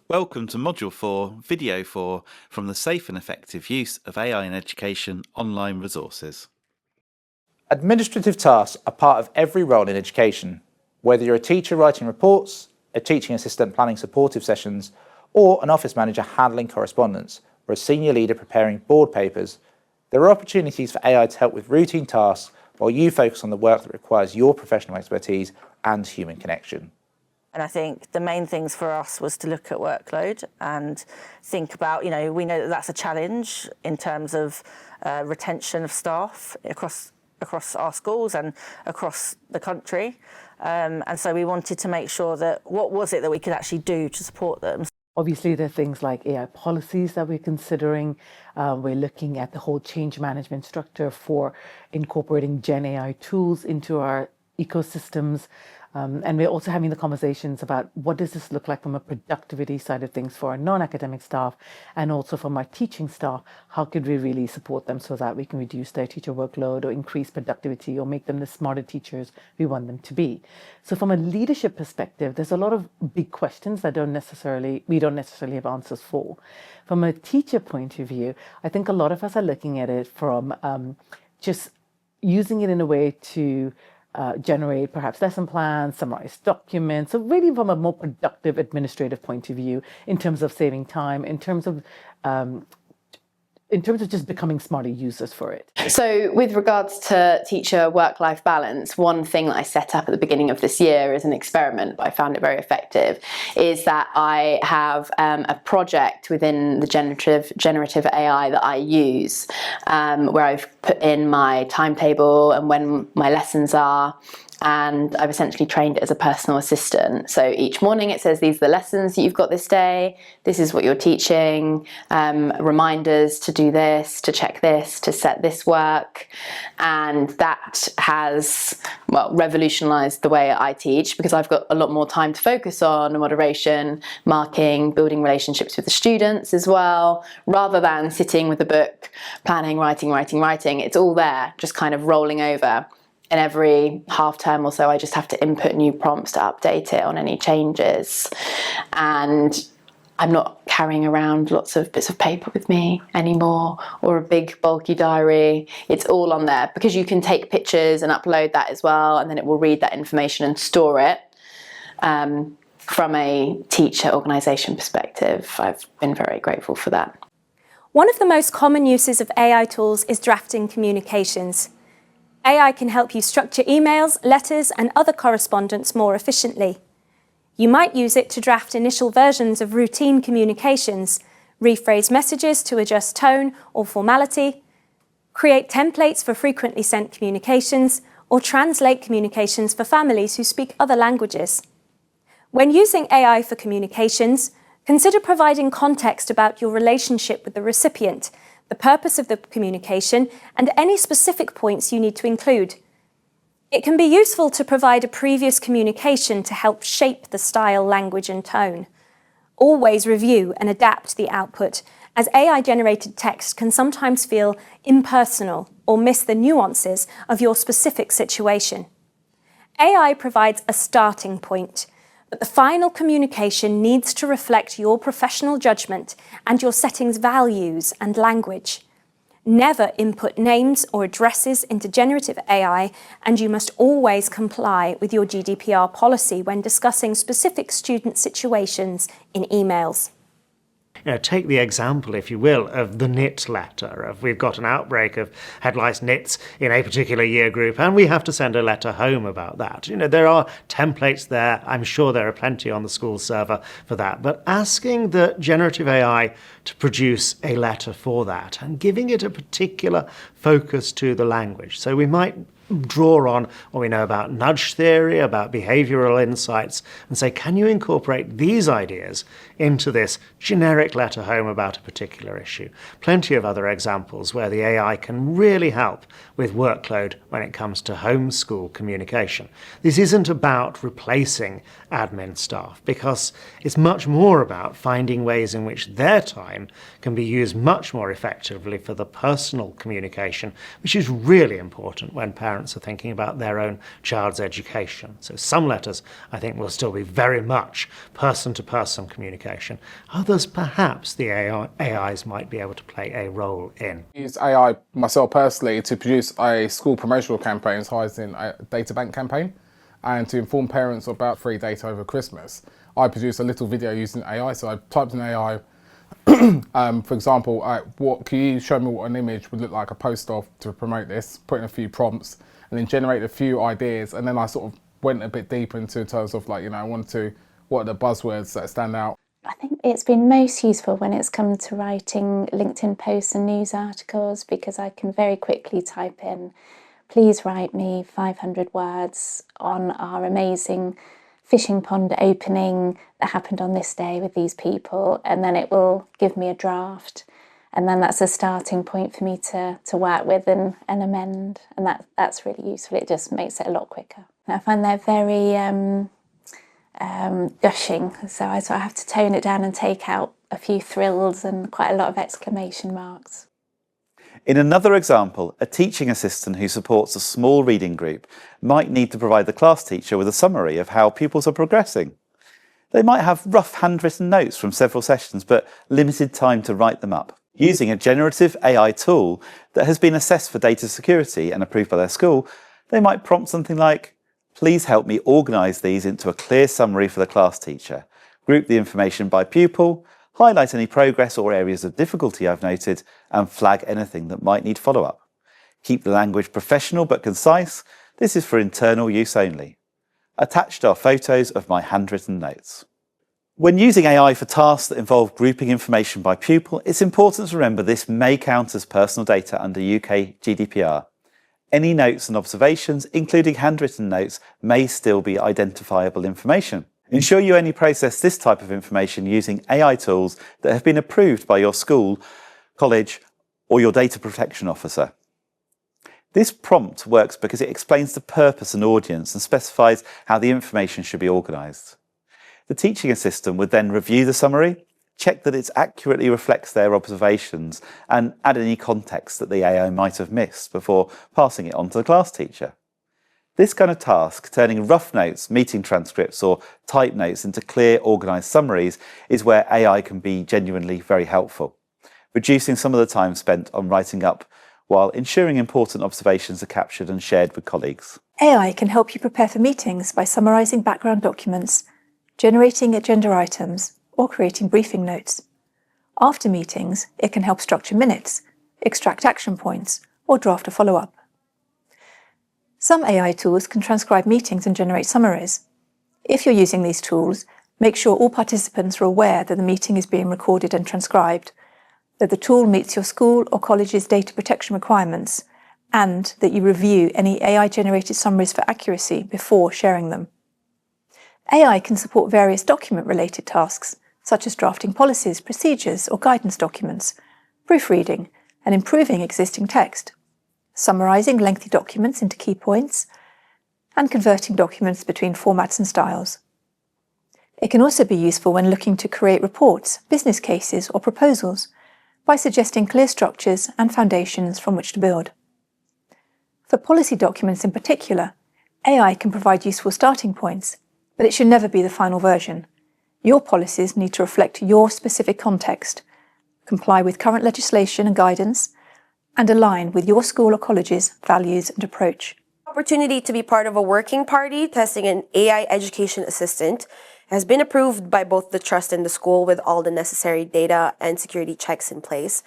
Welcome to Module 4, Video 4 from the Safe and Effective Use of AI in Education online resources. Administrative tasks are part of every role in education. Whether you're a teacher writing reports, a teaching assistant planning supportive sessions, or an office manager handling correspondence, or a senior leader preparing board papers, there are opportunities for AI to help with routine tasks while you focus on the work that requires your professional expertise and human connection. And I think the main things for us was to look at workload and think about, we know that that's a challenge in terms of retention of staff across our schools and across the country. And so we wanted to make sure that what was it that we could actually do to support them. Obviously, there are things like AI policies that we're considering. We're looking at the whole change management structure for incorporating Gen AI tools into our ecosystems. And we're also having the conversations about what does this look like from a productivity side of things for our non-academic staff and also from our teaching staff. How could we really support them so that we can reduce their teacher workload or increase productivity or make them the smarter teachers we want them to be? So from a leadership perspective, there's a lot of big questions that we don't necessarily have answers for. From a teacher point of view, I think a lot of us are looking at it from just using it in a way to generate perhaps lesson plans, summarize documents, so really from a more productive administrative point of view in terms of saving time, in terms of just becoming smarter users for it. So with regards to teacher work-life balance, one thing that I set up at the beginning of this year as an experiment, but I found it very effective, is that I have a project within the generative AI that I use, where I've put in my timetable and when my lessons are, and I've essentially trained it as a personal assistant. So each morning it says, these are the lessons that you've got this day, this is what you're teaching, reminders to do this, to check this, to set this work. And that has, revolutionized the way I teach, because I've got a lot more time to focus on moderation, marking, building relationships with the students as well, rather than sitting with a book, planning, writing. It's all there, just kind of rolling over. And every half term or so, I just have to input new prompts to update it on any changes. And I'm not carrying around lots of bits of paper with me anymore, or a big bulky diary. It's all on there, because you can take pictures and upload that as well, and then it will read that information and store it. From a teacher organisation perspective, I've been very grateful for that. One of the most common uses of AI tools is drafting communications. AI can help you structure emails, letters, and other correspondence more efficiently. You might use it to draft initial versions of routine communications, rephrase messages to adjust tone or formality, create templates for frequently sent communications, or translate communications for families who speak other languages. When using AI for communications, consider providing context about your relationship with the recipient, the purpose of the communication, and any specific points you need to include. It can be useful to provide a previous communication to help shape the style, language, and tone. Always review and adapt the output, as AI-generated text can sometimes feel impersonal or miss the nuances of your specific situation. AI provides a starting point, but the final communication needs to reflect your professional judgment and your setting's values and language. Never input names or addresses into generative AI, and you must always comply with your GDPR policy when discussing specific student situations in emails. Take the example, if you will, of the knit letter. If we've got an outbreak of head lice knits in a particular year group and we have to send a letter home about that. There are templates there. I'm sure there are plenty on the school server for that. But asking the generative AI to produce a letter for that and giving it a particular focus to the language. So we might draw on what we know about nudge theory, about behavioral insights, and say, can you incorporate these ideas into this generic letter home about a particular issue? Plenty of other examples where the AI can really help with workload when it comes to homeschool communication. This isn't about replacing admin staff, because it's much more about finding ways in which their time can be used much more effectively for the personal communication, which is really important when parents parents are thinking about their own child's education. So some letters, I think, will still be very much person-to-person communication. Others, perhaps, the AIs might be able to play a role in. I use AI myself personally to produce a school promotional campaign, utilizing a data bank campaign, and to inform parents about free data over Christmas. I produced a little video using AI, so I typed in AI, for example, what can you show me what an image would look like a post of to promote this, put in a few prompts, and then generate a few ideas, and then I sort of went a bit deeper into terms of like, I wanted to, what are the buzzwords that stand out? I think it's been most useful when it's come to writing LinkedIn posts and news articles, because I can very quickly type in, please write me 500 words on our amazing fishing pond opening that happened on this day with these people, and then it will give me a draft, and then that's a starting point for me to work with and amend, and that's really useful. It just makes it a lot quicker. I find they're very gushing, so I sort of have to tone it down and take out a few thrills and quite a lot of exclamation marks. In another example, a teaching assistant who supports a small reading group might need to provide the class teacher with a summary of how pupils are progressing. They might have rough handwritten notes from several sessions, but limited time to write them up. Using a generative AI tool that has been assessed for data security and approved by their school, they might prompt something like, please help me organise these into a clear summary for the class teacher, group the information by pupil, highlight any progress or areas of difficulty I've noted, and flag anything that might need follow-up. Keep the language professional but concise. This is for internal use only. Attached are photos of my handwritten notes. When using AI for tasks that involve grouping information by pupil, it's important to remember this may count as personal data under UK GDPR. Any notes and observations, including handwritten notes, may still be identifiable information. Ensure you only process this type of information using AI tools that have been approved by your school, college, or your data protection officer. This prompt works because it explains the purpose and audience and specifies how the information should be organised. The teaching assistant would then review the summary, check that it accurately reflects their observations, and add any context that the AI might have missed before passing it on to the class teacher. This kind of task, turning rough notes, meeting transcripts, or type notes into clear, organised summaries, is where AI can be genuinely very helpful, reducing some of the time spent on writing up while ensuring important observations are captured and shared with colleagues. AI can help you prepare for meetings by summarising background documents, generating agenda items, or creating briefing notes. After meetings, it can help structure minutes, extract action points, or draft a follow-up. Some AI tools can transcribe meetings and generate summaries. If you're using these tools, make sure all participants are aware that the meeting is being recorded and transcribed, that the tool meets your school or college's data protection requirements, and that you review any AI-generated summaries for accuracy before sharing them. AI can support various document-related tasks, such as drafting policies, procedures, or guidance documents, proofreading, and improving existing text, summarising lengthy documents into key points, and converting documents between formats and styles. It can also be useful when looking to create reports, business cases, or proposals by suggesting clear structures and foundations from which to build. For policy documents in particular, AI can provide useful starting points, but it should never be the final version. Your policies need to reflect your specific context, comply with current legislation and guidance, and align with your school or college's values and approach. Opportunity to be part of a working party testing an AI education assistant has been approved by both the trust and the school with all the necessary data and security checks in place.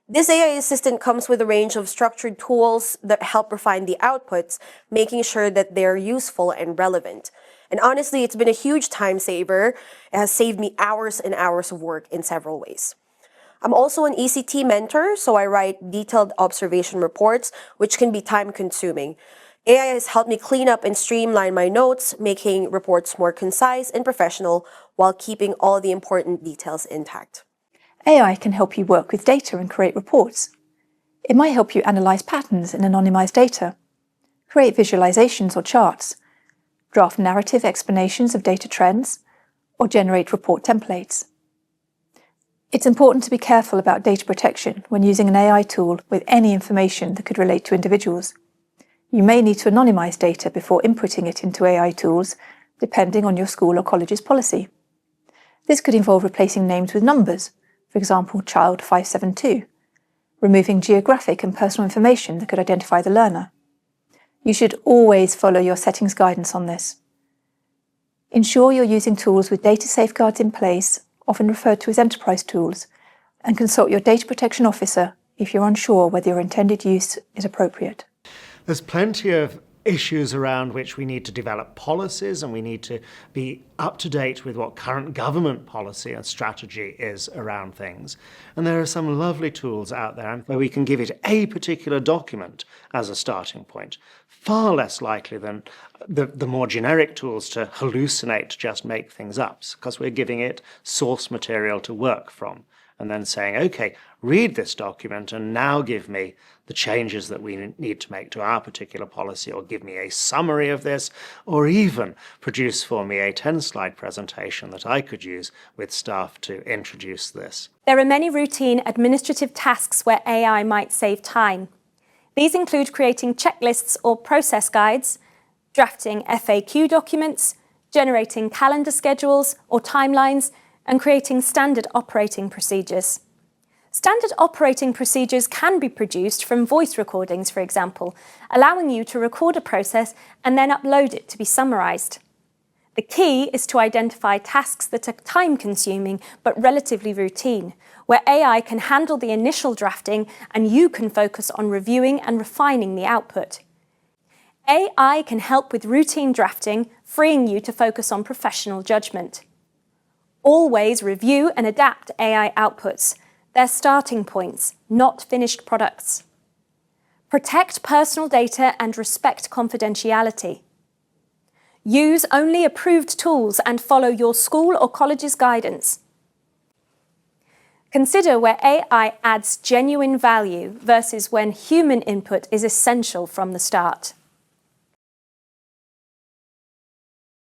This AI assistant comes with a range of structured tools that help refine the outputs, making sure that they're useful and relevant. And honestly, it's been a huge time saver. It has saved me hours and hours of work in several ways. I'm also an ECT mentor, so I write detailed observation reports, which can be time-consuming. AI has helped me clean up and streamline my notes, making reports more concise and professional while keeping all the important details intact. AI can help you work with data and create reports. It might help you analyse patterns in anonymised data, create visualizations or charts, draft narrative explanations of data trends, or generate report templates. It's important to be careful about data protection when using an AI tool with any information that could relate to individuals. You may need to anonymise data before inputting it into AI tools, depending on your school or college's policy. This could involve replacing names with numbers, for example, child 572, removing geographic and personal information that could identify the learner. You should always follow your settings guidance on this. Ensure you're using tools with data safeguards in place, often referred to as enterprise tools, and consult your data protection officer if you're unsure whether your intended use is appropriate. There's plenty of issues around which we need to develop policies, and we need to be up to date with what current government policy and strategy is around things. And there are some lovely tools out there where we can give it a particular document as a starting point, far less likely than the more generic tools to hallucinate, to just make things up, because we're giving it source material to work from, and then saying, okay, read this document and now give me the changes that we need to make to our particular policy, or give me a summary of this, or even produce for me a 10-slide presentation that I could use with staff to introduce this. There are many routine administrative tasks where AI might save time. These include creating checklists or process guides, drafting FAQ documents, generating calendar schedules or timelines, and creating standard operating procedures. Standard operating procedures can be produced from voice recordings, for example, allowing you to record a process and then upload it to be summarised. The key is to identify tasks that are time-consuming but relatively routine, where AI can handle the initial drafting and you can focus on reviewing and refining the output. AI can help with routine drafting, freeing you to focus on professional judgment. Always review and adapt AI outputs. They're starting points, not finished products. Protect personal data and respect confidentiality. Use only approved tools and follow your school or college's guidance. Consider where AI adds genuine value versus when human input is essential from the start.